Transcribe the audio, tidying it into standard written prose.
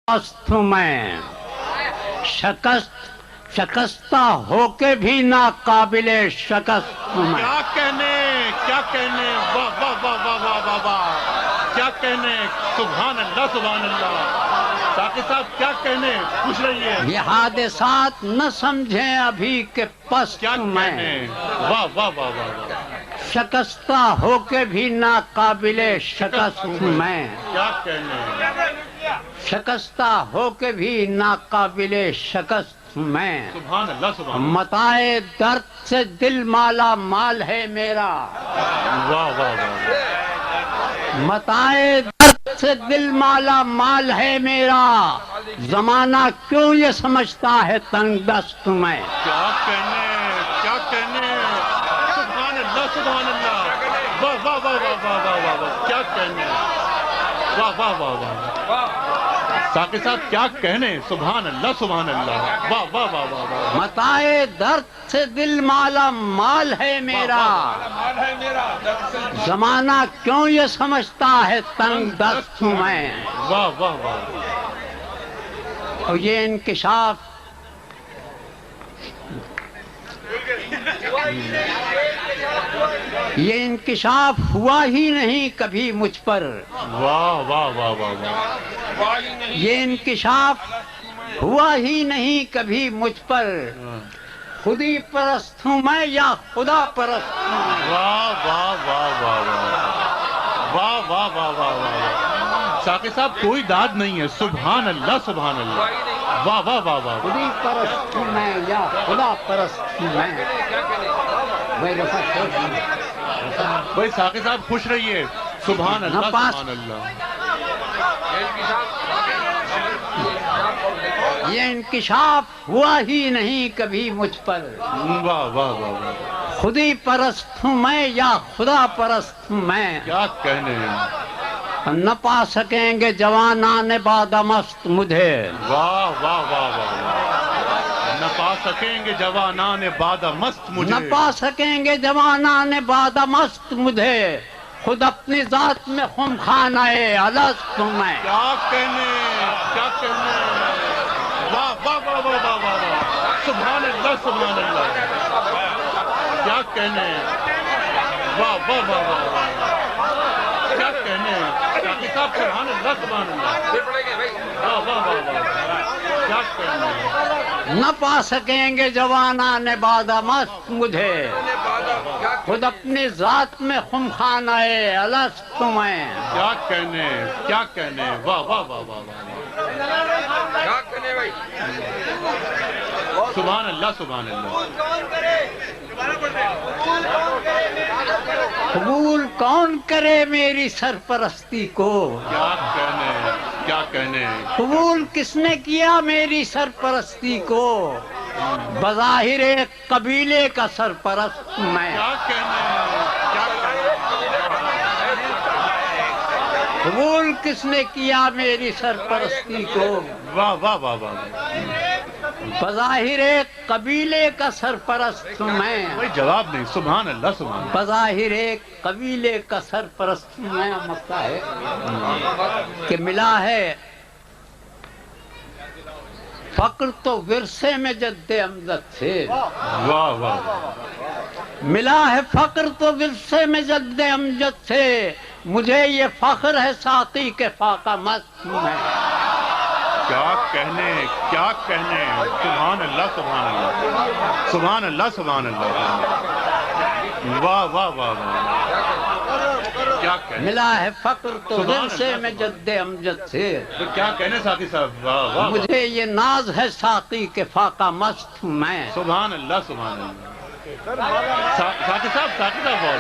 پست ہوں میں، شکستہ ہو کے بھی ناقابل شکست ہوں میں۔ کیا کہنے، کیا کہنے، واہ واہ واہ واہ واہ واہ واہ، کیا کہنے، سبحان اللہ سبحان اللہ۔ ساقی صاحب کیا کہنے، پوچھ رہی ہے۔ یہ حادثات نہ سمجھیں ابھی کہ پست کیا ہوں میں، کہنے، واہ واہ واہ واہ واہ، شکستہ ہو کے بھی ناقابل شکست ہوں میں، کیا کہنے، شکستہ ہو کے بھی ناقابل شکست ہوں میں۔ سبحان اللہ سبحان اللہ۔ متاع درد سے دل مالا مال ہے میرا، واہ واہ واہ، متاع درد سے دل مالا مال ہے میرا، زمانہ کیوں یہ سمجھتا ہے تنگ دست ہوں میں۔ کیا کہنے، کیا کہنے، سبحان اللہ سبحان اللہ، واہ واہ واہ واہ واہ واہ واہ واہ، کیا کہنے، واہ واہ واہ واہ۔ ساقی صاحب کیا کہنے، سبحان اللہ سبحان اللہ، واہ واہ واہ واہ واہ۔ متاع درد سے دل مالا مال ہے میرا، زمانہ کیوں یہ سمجھتا ہے تنگ دست ہوں میں۔ واہ واہ واہ، اور یہ انکشاف ہوا ہی نہیں کبھی مجھ پر، واہ واہ واہ واہ واہ، یہ انکشاف ہوا ہی نہیں کبھی مجھ پر، خودی پرست ہوں میں یا خدا پرست ہوں۔ واہ واہ واہ واہ واہ، واہ واہ واہ واہ واہ۔ ساقی صاحب کوئی داد نہیں ہے، سبحان اللہ سبحان اللہ، واہ واہ واہ واہ۔ خودی پرست ہوں میں یا خدا پرست ہوں میں۔ بھائی ساقی صاحب خوش رہیے، سبحان اللہ نپاس۔ سبحان اللہ۔ یہ انکشاف ہوا ہی نہیں کبھی مجھ پر، واہ واہ واہ واہ، خودی پرست ہوں میں یا خدا پرست ہوں میں۔ کیا کہنے، نہ پا سکیں گے جوانان بادمست مجھے، واہ واہ واہ واہ، نہ پا سکیں گے جوانان باد مست مجھے، نہ پا سکیں گے جوانان بادمست مجھے، خود اپنی ذات میں خمخانہ الست ہوں میں۔ کیا کہنے، کیا کہنے، واہ واہ واہ واہ واہ واہ، سبحان اللہ سبحان اللہ، کیا کہنے، واہ واہ واہ واہ، کیا کہنے، ساقی صاحب سبحان اللہ سبحان اللہ، واہ واہ واہ واہ، کیا کہنے، نہ پا سکیں گے جوانان بادمست مجھے، خود اپنی ذات میں خمخانہ الست ہوں میں۔ کیا کہنے، کیا کہنے، واہ واہ واہ واہ واہ، سبحان اللہ سبحان اللہ۔ قبول کون کرے میری سرپرستی کو، کیا کہنے، کیا کہنے، قبول کس نے کیا میری سرپرستی کو، بظاہر ایک قبیلے کا سرپرست ہوں میں۔ کیا کہنے، کیا قبول کس نے کیا میری سرپرستی کو، واہ واہ واہ واہ، بظاہر ایک قبیلے کا سرپرست ہوں میں، کوئی جواب نہیں، سبحان اللہ سبحان اللہ۔ بظاہر ایک قبیلے کا سرپرست ہوں میں۔ مسئلہ ہے کہ ملا ہے فقر تو ورثے میں جد امجد سے، واہ واہ، ملا ہے فقر تو ورثے میں جد امجد سے، مجھے یہ فخر ہے ساقی کے فاقہ مست ہوں میں۔ کیا کہنے، کیا کہنے، سبحان اللہ سبحان اللہ، سبحان اللہ سبحان اللہ، واہ واہ واہ واہ، کیا کہنے، ملا ہے فقر تو سبحان ورثے اللہ۔ میں جد امجد سے، تو کیا کہنے ساقی صاحب، واہ واہ واہ، مجھے یہ ناز ہے ساقی کے فاقہ مست ہوں میں۔ سبحان اللہ سبحان اللہ۔ ساقی صاحب بول